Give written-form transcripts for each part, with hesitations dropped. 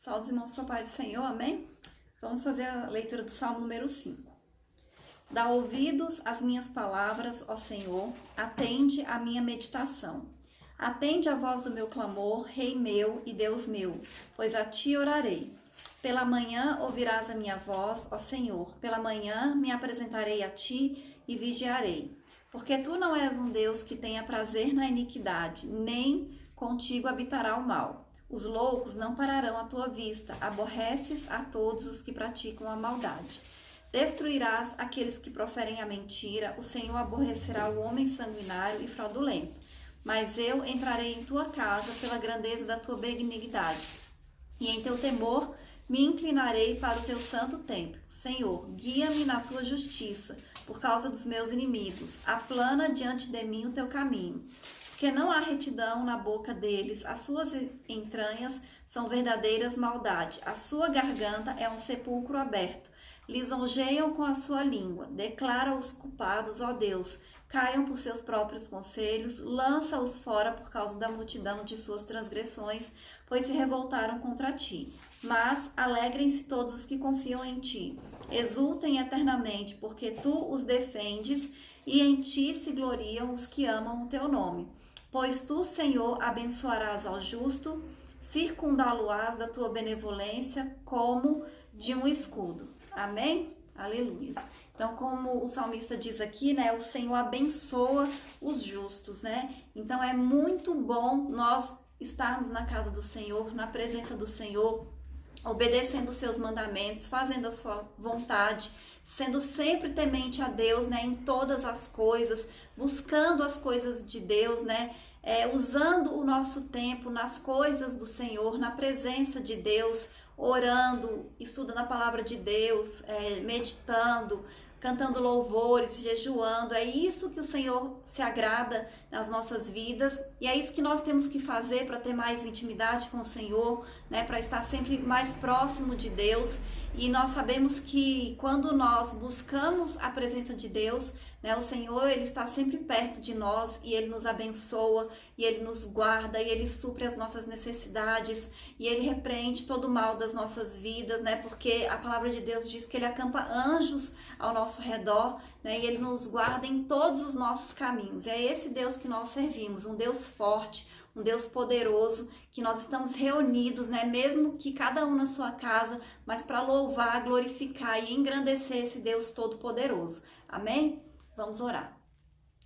Saúde, irmãos, papai do Senhor, amém? Vamos fazer a leitura do Salmo número 5. Dá ouvidos às minhas palavras, ó Senhor, atende à minha meditação. Atende à voz do meu clamor, Rei meu e Deus meu, pois a ti orarei. Pela manhã ouvirás a minha voz, ó Senhor, pela manhã me apresentarei a ti e vigiarei. Porque tu não és um Deus que tenha prazer na iniquidade, nem contigo habitará o mal. Os loucos não pararão à tua vista, aborreces a todos os que praticam a maldade. Destruirás aqueles que proferem a mentira, o Senhor aborrecerá o homem sanguinário e fraudulento. Mas eu entrarei em tua casa pela grandeza da tua benignidade, e em teu temor me inclinarei para o teu santo templo. Senhor, guia-me na tua justiça, por causa dos meus inimigos. Aplana diante de mim o teu caminho. Porque não há retidão na boca deles, as suas entranhas são verdadeiras maldade. A sua garganta é um sepulcro aberto. Lisonjeiam com a sua língua. Declara os culpados, ó Deus. Caiam por seus próprios conselhos, lança-os fora por causa da multidão de suas transgressões, pois se revoltaram contra ti. Mas alegrem-se todos os que confiam em ti. Exultem eternamente, porque tu os defendes, e em ti se gloriam os que amam o teu nome. Pois tu, Senhor, abençoarás ao justo, circundá-lo-ás da tua benevolência como de um escudo. Amém? Aleluia. Então, como o salmista diz aqui, né, o Senhor abençoa os justos, né? Então, é muito bom nós estarmos na casa do Senhor, na presença do Senhor, obedecendo os seus mandamentos, fazendo a sua vontade, sendo sempre temente a Deus, né, em todas as coisas, buscando as coisas de Deus, né, usando o nosso tempo nas coisas do Senhor, na presença de Deus, orando, estudando a palavra de Deus, meditando, cantando louvores, jejuando. É isso que o Senhor se agrada nas nossas vidas, e é isso que nós temos que fazer para ter mais intimidade com o Senhor, né, para estar sempre mais próximo de Deus. E nós sabemos que quando nós buscamos a presença de Deus, né, o Senhor, Ele está sempre perto de nós, e Ele nos abençoa, e Ele nos guarda, e Ele supre as nossas necessidades, e Ele repreende todo o mal das nossas vidas, né, porque a palavra de Deus diz que Ele acampa anjos ao nosso redor, né, e Ele nos guarda em todos os nossos caminhos. É esse Deus que nós servimos, um Deus forte, um Deus poderoso, que nós estamos reunidos, né, mesmo que cada um na sua casa, mas para louvar, glorificar e engrandecer esse Deus todo-poderoso. Amém? Vamos orar.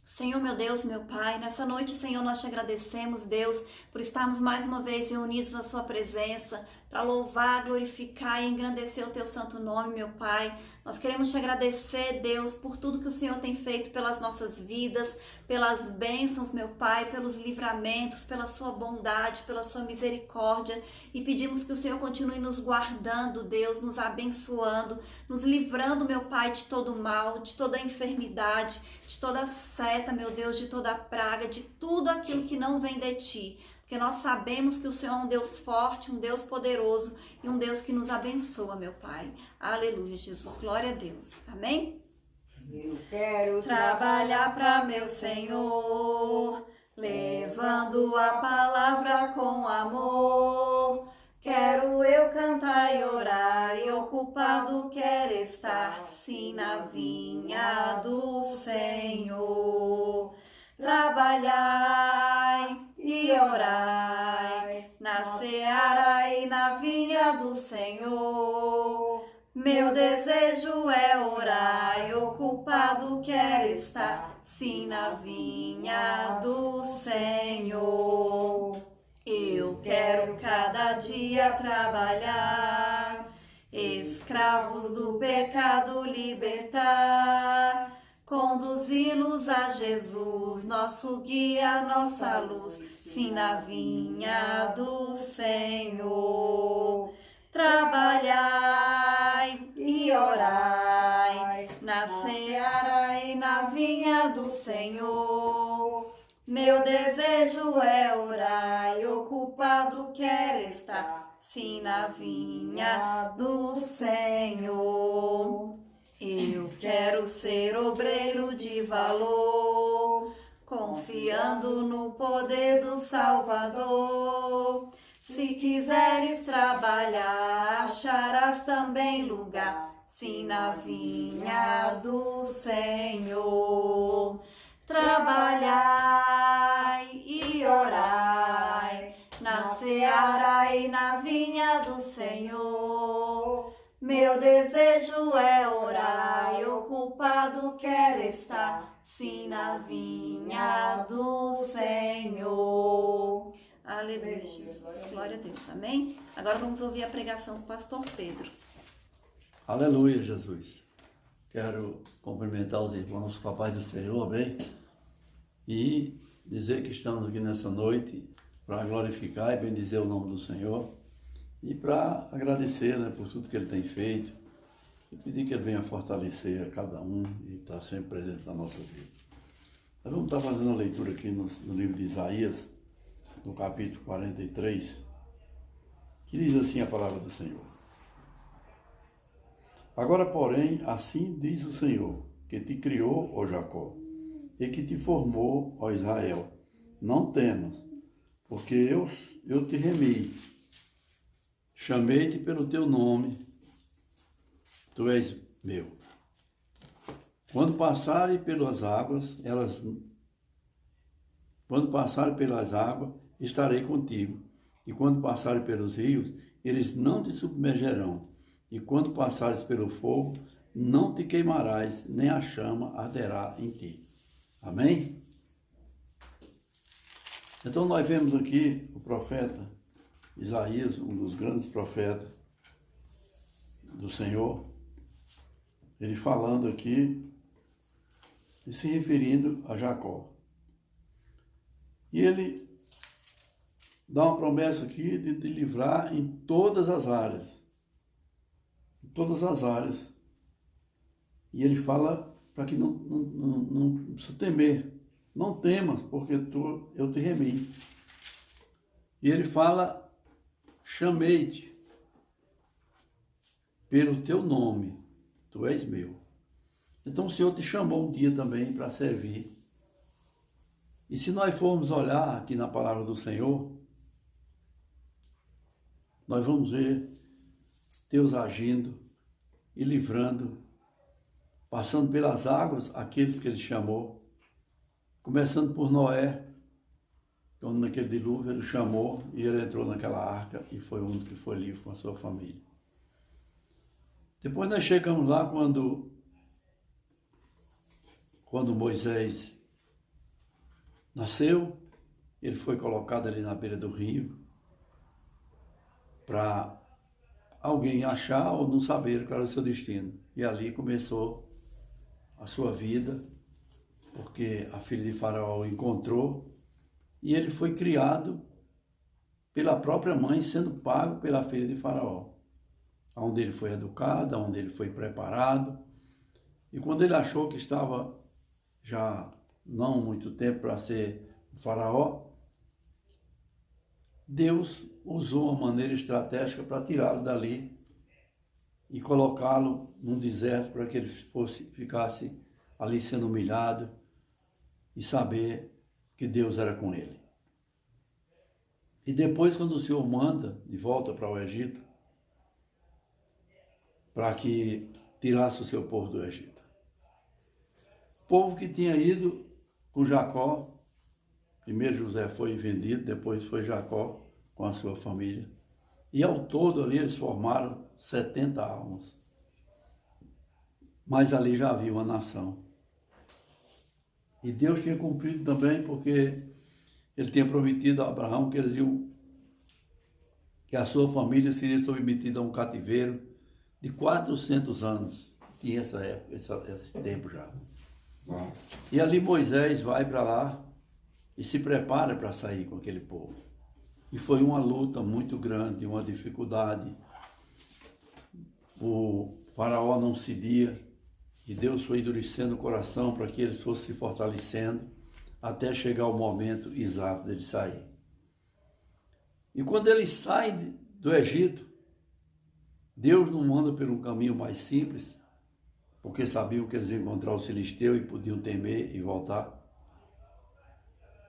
Senhor, meu Deus, meu Pai, nessa noite, Senhor, nós te agradecemos, Deus, por estarmos mais uma vez reunidos na sua presença, para louvar, glorificar e engrandecer o teu santo nome, meu Pai. Nós queremos te agradecer, Deus, por tudo que o Senhor tem feito pelas nossas vidas, pelas bênçãos, meu Pai, pelos livramentos, pela sua bondade, pela sua misericórdia, e pedimos que o Senhor continue nos guardando, Deus, nos abençoando, nos livrando, meu Pai, de todo mal, de toda enfermidade, de toda seta, meu Deus, de toda praga, de tudo aquilo que não vem de Ti. Porque nós sabemos que o Senhor é um Deus forte, um Deus poderoso e um Deus que nos abençoa, meu Pai. Aleluia, Jesus. Glória a Deus. Amém? Eu quero Trabalhar para meu Senhor, levando a palavra com amor. Quero eu cantar e orar, e ocupado quero estar, sim, na vinha do Senhor. Trabalhai e orai, na seara e na vinha do Senhor. Meu desejo é orar, e ocupado quero estar, sim, na vinha do Senhor. Eu quero cada dia trabalhar, escravos do pecado libertar, conduzi-los a Jesus, nosso guia, nossa luz, sim, na vinha do Senhor. Trabalhai e orai, na seara e na vinha do Senhor. Meu desejo é orar, e ocupado quero estar, sim, na vinha do Senhor. Eu quero ser obreiro de valor, confiando no poder do Salvador. Se quiseres trabalhar, acharás também lugar, sim, na vinha do Senhor. Trabalhai e orai, na seara e na vinha do Senhor. Meu desejo é orar, e ocupado quero estar, sim, na vinha do Senhor. Aleluia, Jesus. Glória a Deus. Amém? Agora vamos ouvir a pregação do pastor Pedro. Aleluia, Jesus. Quero cumprimentar os irmãos com a paz do Senhor, amém? E dizer que estamos aqui nessa noite para glorificar e bendizer o nome do Senhor e para agradecer, né, por tudo que Ele tem feito e pedir que Ele venha fortalecer a cada um e estar sempre presente na nossa vida. Nós vamos estar fazendo a leitura aqui no livro de Isaías, no capítulo 43, que diz assim a palavra do Senhor. Agora, porém, assim diz o Senhor, que te criou, ó Jacó, e que te formou, ó Israel. Não temas, porque eu te remi, chamei-te pelo teu nome, tu és meu. Quando passarem pelas águas, estarei contigo. E quando passarem pelos rios, eles não te submergerão. E quando passares pelo fogo, não te queimarás, nem a chama arderá em ti. Amém? Então nós vemos aqui o profeta Isaías, um dos grandes profetas do Senhor, ele falando aqui e se referindo a Jacó. E ele dá uma promessa aqui de livrar em todas as áreas. Em todas as áreas. E ele fala para que não precisa temer. Não temas, porque eu te remi. E ele fala, chamei-te pelo teu nome, tu és meu. Então o Senhor te chamou um dia também para servir. E se nós formos olhar aqui na palavra do Senhor, nós vamos ver Deus agindo e livrando, passando pelas águas aqueles que Ele chamou, começando por Noé, quando naquele dilúvio Ele chamou e ele entrou naquela arca e foi o único que foi livre com a sua família. Depois nós chegamos lá quando Moisés nasceu, ele foi colocado ali na beira do rio para alguém achar ou não saber qual era o seu destino. E ali começou a sua vida, porque a filha de Faraó o encontrou e ele foi criado pela própria mãe, sendo pago pela filha de Faraó, onde ele foi educado, onde ele foi preparado. E quando ele achou que estava já não muito tempo para ser Faraó, Deus usou uma maneira estratégica para tirá-lo dali e colocá-lo num deserto para que ele ficasse ali sendo humilhado e saber que Deus era com ele. E depois, quando o Senhor manda de volta para o Egito, para que tirasse o seu povo do Egito. Povo que tinha ido com Jacó, primeiro José foi vendido, depois foi Jacó com a sua família. E ao todo ali eles formaram 70 almas. Mas ali já havia uma nação. E Deus tinha cumprido também, porque Ele tinha prometido a Abraão que a sua família seria submetida a um cativeiro de 400 anos. Tinha essa época, esse tempo já. E ali Moisés vai para lá e se prepara para sair com aquele povo. E foi uma luta muito grande, uma dificuldade. O Faraó não cedia e Deus foi endurecendo o coração para que eles fossem se fortalecendo até chegar o momento exato deles sair. E quando eles saem do Egito, Deus não manda por um caminho mais simples, porque sabiam que eles iam encontrar o Filisteu e podiam temer e voltar.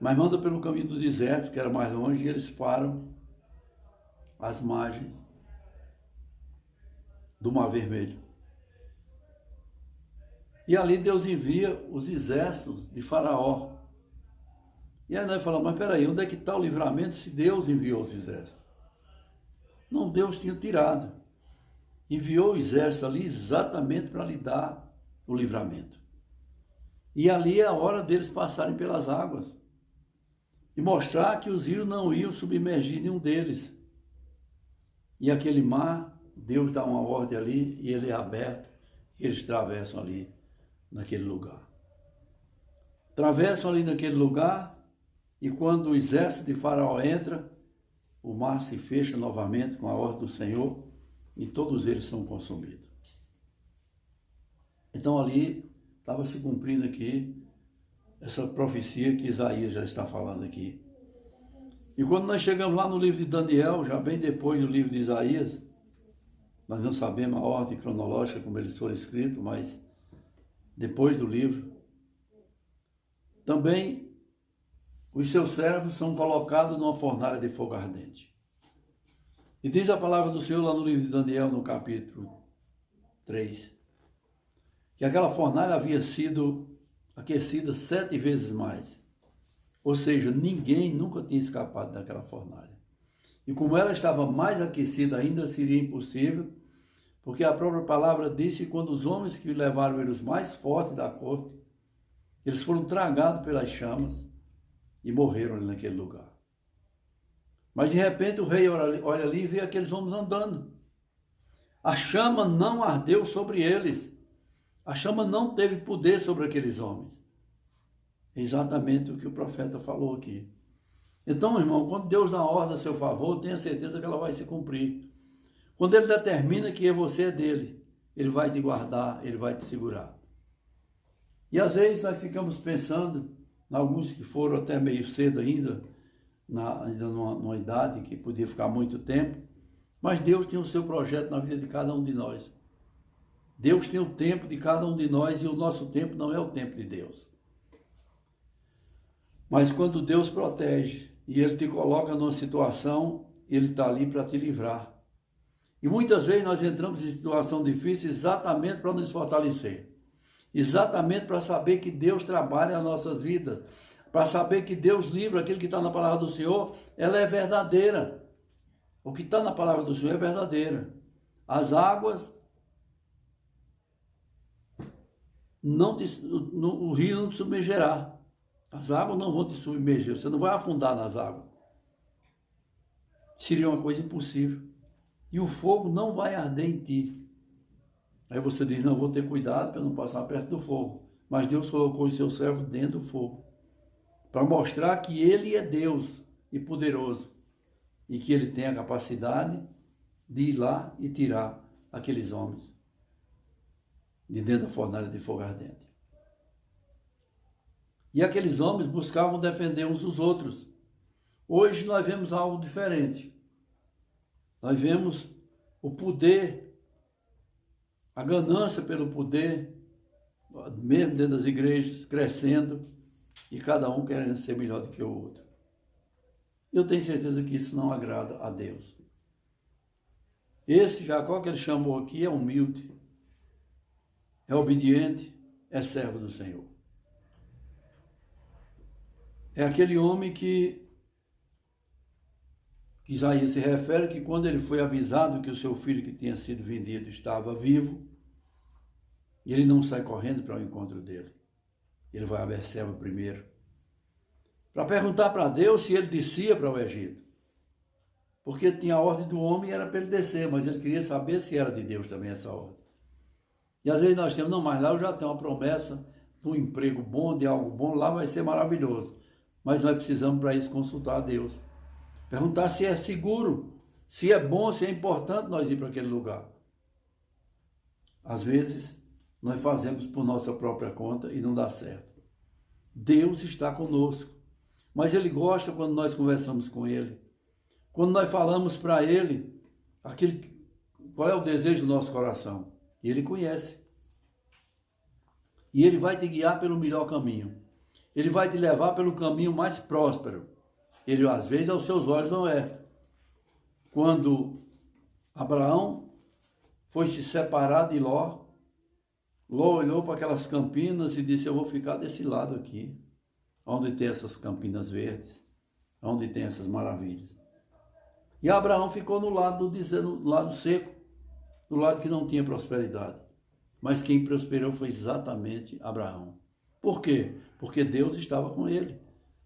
Mas manda pelo caminho do deserto, que era mais longe, e eles param às margens do Mar Vermelho. E ali Deus envia os exércitos de Faraó. E aí nós falamos, mas peraí, onde é que está o livramento se Deus enviou os exércitos? Não, Deus tinha tirado. Enviou o exército ali exatamente para lhe dar o livramento. E ali é a hora deles passarem pelas águas. E mostrar que os rios não iam submergir nenhum deles. E aquele mar, Deus dá uma ordem ali e ele é aberto. E eles atravessam ali naquele lugar. Atravessam ali naquele lugar e quando o exército de Faraó entra, o mar se fecha novamente com a ordem do Senhor e todos eles são consumidos. Então ali estava se cumprindo aqui essa profecia que Isaías já está falando aqui. E quando nós chegamos lá no livro de Daniel, já bem depois do livro de Isaías, nós não sabemos a ordem cronológica como eles foram escritos, mas depois do livro, também os seus servos são colocados numa fornalha de fogo ardente. E diz a palavra do Senhor lá no livro de Daniel, no capítulo 3, que aquela fornalha havia sido aquecida 7 vezes mais. Ou seja, ninguém nunca tinha escapado daquela fornalha. E como ela estava mais aquecida ainda, seria impossível, porque a própria palavra disse que quando os homens que levaram ele os mais fortes da corte, eles foram tragados pelas chamas e morreram ali naquele lugar. Mas de repente o rei olha ali e vê aqueles homens andando. A chama não ardeu sobre eles. A chama não teve poder sobre aqueles homens. É exatamente o que o profeta falou aqui. Então, irmão, quando Deus dá ordem a seu favor, tenha certeza que ela vai se cumprir. Quando Ele determina que você é dele, Ele vai te guardar, Ele vai te segurar. E às vezes nós ficamos pensando, em alguns que foram até meio cedo ainda numa idade que podia ficar muito tempo, mas Deus tem o seu projeto na vida de cada um de nós. Deus tem o tempo de cada um de nós e o nosso tempo não é o tempo de Deus. Mas quando Deus protege e Ele te coloca numa situação, Ele está ali para te livrar. E muitas vezes nós entramos em situação difícil exatamente para nos fortalecer. Exatamente para saber que Deus trabalha nas nossas vidas. Para saber que Deus livra aquilo que está na palavra do Senhor, ela é verdadeira. O que está na palavra do Senhor é verdadeira. As águas, o rio não te submergerá. As águas não vão te submergir, você não vai afundar nas águas. Seria uma coisa impossível. E o fogo não vai arder em ti. Aí você diz, não, vou ter cuidado para não passar perto do fogo. Mas Deus colocou o seu servo dentro do fogo. Para mostrar que Ele é Deus e poderoso. E que Ele tem a capacidade de ir lá e tirar aqueles homens de dentro da fornalha de fogo ardente. E aqueles homens buscavam defender uns dos outros. Hoje nós vemos algo diferente. Nós vemos o poder, a ganância pelo poder, mesmo dentro das igrejas, crescendo, e cada um querendo ser melhor do que o outro. Eu tenho certeza que isso não agrada a Deus. Esse Jacó que ele chamou aqui é humilde, é obediente, é servo do Senhor. É aquele homem que Isaías se refere que quando ele foi avisado que o seu filho que tinha sido vendido estava vivo, ele não sai correndo para o encontro dele. Ele vai a Berseba primeiro, para perguntar para Deus se ele descia para o Egito. Porque tinha a ordem do homem e era para ele descer, mas ele queria saber se era de Deus também essa ordem. E às vezes nós temos, não, mas lá eu já tenho uma promessa de um emprego bom, de algo bom, lá vai ser maravilhoso. Mas nós precisamos para isso consultar a Deus. Perguntar se é seguro, se é bom, se é importante nós ir para aquele lugar. Às vezes, nós fazemos por nossa própria conta e não dá certo. Deus está conosco, mas Ele gosta quando nós conversamos com Ele. Quando nós falamos para Ele qual é o desejo do nosso coração. E Ele conhece. E Ele vai te guiar pelo melhor caminho. Ele vai te levar pelo caminho mais próspero. Ele, às vezes, aos seus olhos não é. quando Abraão foi se separar de Ló, Ló olhou para aquelas campinas e disse: eu vou ficar desse lado aqui, onde tem essas campinas verdes, onde tem essas maravilhas. E Abraão ficou no lado seco, do lado que não tinha prosperidade. Mas quem prosperou foi exatamente Abraão. Por quê? Porque Deus estava com ele.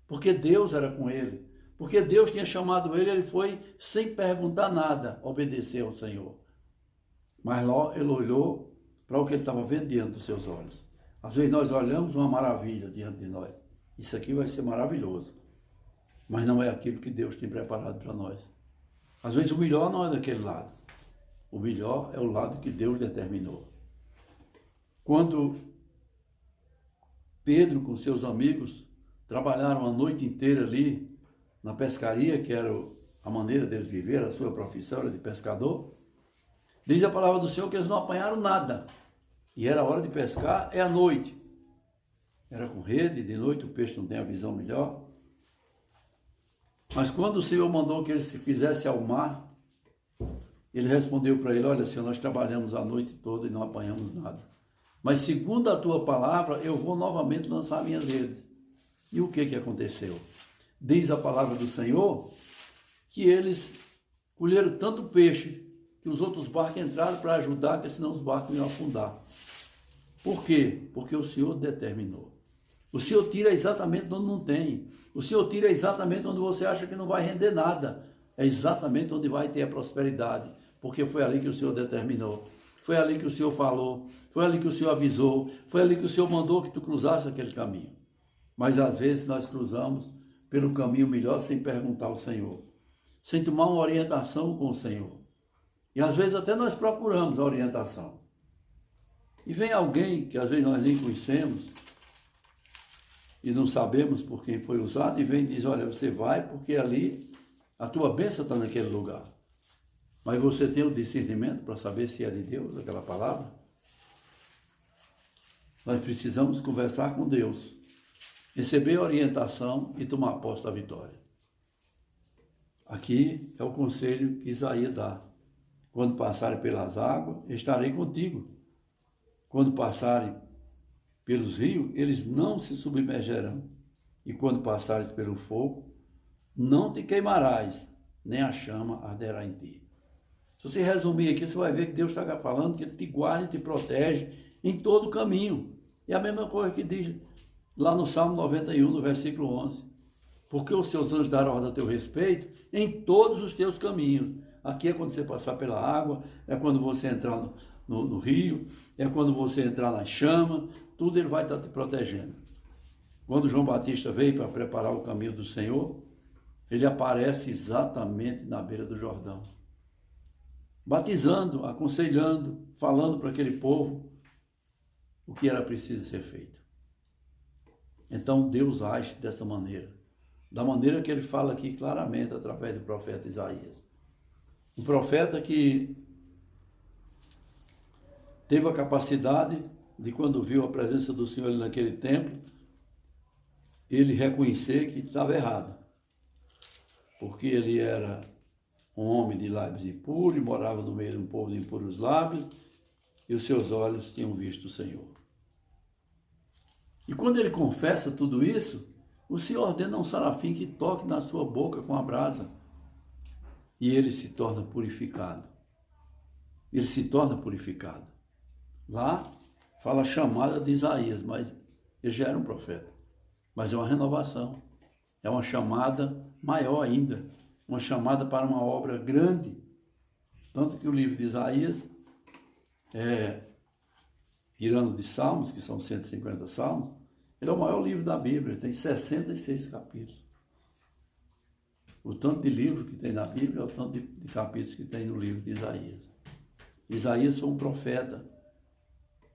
Porque Deus era com ele. Porque Deus tinha chamado ele, ele foi sem perguntar nada, obedecer ao Senhor. Mas Ló, ele olhou para o que ele estava vendo diante dos seus olhos. Às vezes nós olhamos uma maravilha diante de nós. Isso aqui vai ser maravilhoso. Mas não é aquilo que Deus tem preparado para nós. Às vezes o melhor não é daquele lado. O melhor é o lado que Deus determinou. Quando Pedro com seus amigos trabalharam a noite inteira ali na pescaria, que era a maneira deles viver, a sua profissão era de pescador, diz a palavra do Senhor que eles não apanharam nada. E era hora de pescar, é à noite. Era com rede, de noite o peixe não tem a visão melhor. Mas quando o Senhor mandou que eles se fizessem ao mar, ele respondeu para ele: olha, Senhor, nós trabalhamos a noite toda e não apanhamos nada. Mas segundo a tua palavra, eu vou novamente lançar minhas redes. E o que aconteceu? Diz a palavra do Senhor que eles colheram tanto peixe que os outros barcos entraram para ajudar, porque senão os barcos iam afundar. Por quê? Porque o Senhor determinou. O Senhor tira exatamente onde não tem. O Senhor tira exatamente onde você acha que não vai render nada. É exatamente onde vai ter a prosperidade. Porque foi ali que o Senhor determinou. Foi ali que o Senhor falou. Foi ali que o Senhor avisou. Foi ali que o Senhor mandou que tu cruzasse aquele caminho. Mas às vezes nós cruzamos pelo caminho melhor sem perguntar ao Senhor. Sem tomar uma orientação com o Senhor. E às vezes até nós procuramos a orientação. E vem alguém que às vezes nós nem conhecemos e não sabemos por quem foi usado, e vem e diz: olha, você vai porque ali a tua bênção está naquele lugar. Mas você tem o discernimento para saber se é de Deus aquela palavra? Nós precisamos conversar com Deus, receber orientação e tomar posse da vitória. Aqui é o conselho que Isaías dá: quando passarem pelas águas, estarei contigo. Quando passarem pelos rios, eles não se submergerão. E quando passares pelo fogo, não te queimarás, nem a chama arderá em ti. Se você resumir aqui, você vai ver que Deus está falando que Ele te guarda e te protege em todo o caminho. É a mesma coisa que diz lá no Salmo 91, no versículo 11. Porque os seus anjos darão ordem a teu respeito em todos os teus caminhos. Aqui é quando você passar pela água, é quando você entrar no rio, é quando você entrar na chama, tudo Ele vai estar te protegendo. Quando João Batista veio para preparar o caminho do Senhor, ele aparece exatamente na beira do Jordão, batizando, aconselhando, falando para aquele povo o que era preciso ser feito. Então Deus age dessa maneira, da maneira que Ele fala aqui claramente através do profeta Isaías. Um profeta que teve a capacidade de, quando viu a presença do Senhor ali naquele templo, ele reconhecer que estava errado. Porque ele era um homem de lábios impuros, morava no meio de um povo de impuros lábios, e os seus olhos tinham visto o Senhor. E quando ele confessa tudo isso, o Senhor ordena a um serafim que toque na sua boca com a brasa. E ele se torna purificado. Ele se torna purificado. Lá fala a chamada de Isaías, mas ele já era um profeta. Mas é uma renovação. É uma chamada maior ainda. Uma chamada para uma obra grande. Tanto que o livro de Isaías, tirando de Salmos, que são 150 Salmos, ele é o maior livro da Bíblia. Tem 66 capítulos. O tanto de livro que tem na Bíblia é o tanto de capítulos que tem no livro de Isaías. Isaías foi um profeta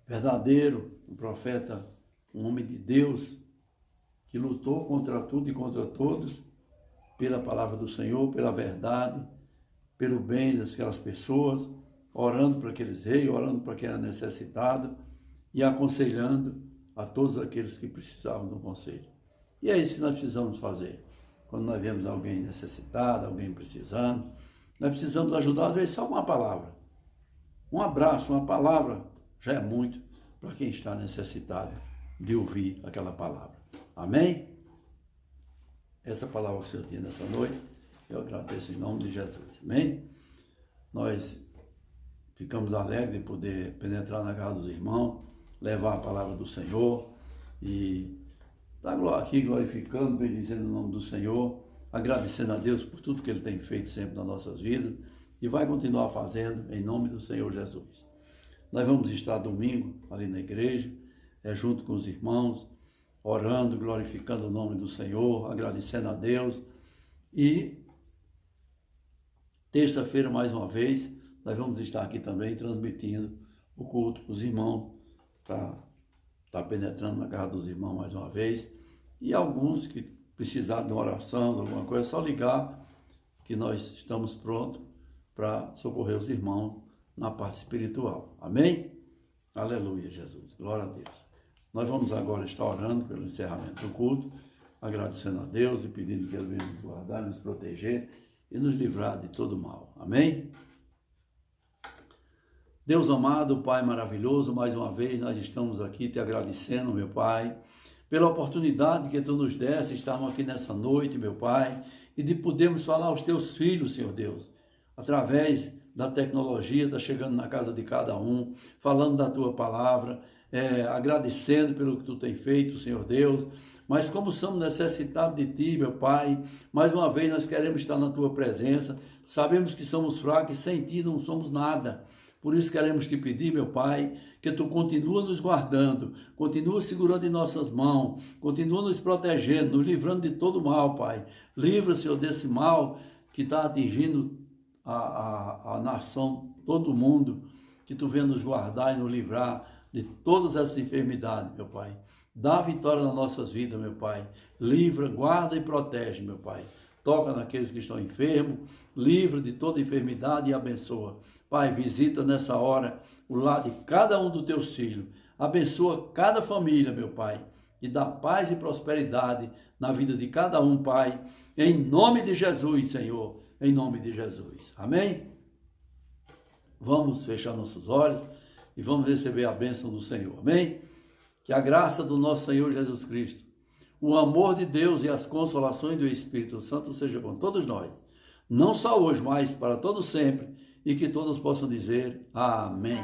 verdadeiro, um profeta, um homem de Deus, que lutou contra tudo e contra todos, pela palavra do Senhor, pela verdade, pelo bem daquelas pessoas, orando para aqueles reis, orando para quem era necessitado e aconselhando a todos aqueles que precisavam do conselho. E é isso que nós precisamos fazer. Quando nós vemos alguém necessitado, alguém precisando, Nós precisamos ajudar, às vezes, só com uma palavra. Um abraço, uma palavra, já é muito para quem está necessitado de ouvir aquela palavra. Amém? Essa palavra que o Senhor tinha nessa noite, eu agradeço em nome de Jesus. Amém? Nós ficamos alegres de poder penetrar na casa dos irmãos, levar a palavra do Senhor e estar aqui glorificando, bendizendo o nome do Senhor, agradecendo a Deus por tudo que Ele tem feito sempre nas nossas vidas e vai continuar fazendo em nome do Senhor Jesus. Nós vamos estar domingo ali na igreja, junto com os irmãos, orando, glorificando o nome do Senhor, agradecendo a Deus. E terça-feira, mais uma vez, nós vamos estar aqui também transmitindo o culto para os irmãos, para estar penetrando na casa dos irmãos mais uma vez. E alguns que precisarem de uma oração, de alguma coisa, é só ligar que nós estamos prontos para socorrer os irmãos na parte espiritual. Amém? Aleluia, Jesus. Glória a Deus. Nós vamos agora estar orando pelo encerramento do culto, agradecendo a Deus e pedindo que Ele venha nos guardar, nos proteger e nos livrar de todo mal. Amém? Deus amado, Pai maravilhoso, mais uma vez nós estamos aqui te agradecendo, meu Pai, pela oportunidade que Tu nos deste, estarmos aqui nessa noite, meu Pai, e de podermos falar aos Teus filhos, Senhor Deus, através da tecnologia, está chegando na casa de cada um, falando da Tua palavra, agradecendo pelo que Tu tem feito, Senhor Deus, mas como somos necessitados de Ti, meu Pai, mais uma vez nós queremos estar na Tua presença, sabemos que somos fracos e sem Ti não somos nada, por isso queremos Te pedir, meu Pai, que Tu continua nos guardando, continua segurando em nossas mãos, continua nos protegendo, nos livrando de todo mal, Pai, livra, Senhor, desse mal que está atingindo a nação, todo mundo, que Tu venha nos guardar e nos livrar de todas essas enfermidades, meu Pai. Dá vitória nas nossas vidas, meu Pai. Livra, guarda e protege, meu Pai. Toca naqueles que estão enfermos, livra de toda enfermidade e abençoa. Pai, visita nessa hora o lar de cada um dos Teus filhos. Abençoa cada família, meu Pai. E dá paz e prosperidade na vida de cada um, Pai. Em nome de Jesus, Senhor. Em nome de Jesus. Amém? Vamos fechar nossos olhos e vamos receber a bênção do Senhor. Amém? Que a graça do nosso Senhor Jesus Cristo, o amor de Deus e as consolações do Espírito Santo sejam com todos nós. Não só hoje, mas para todos sempre. E que todos possam dizer amém.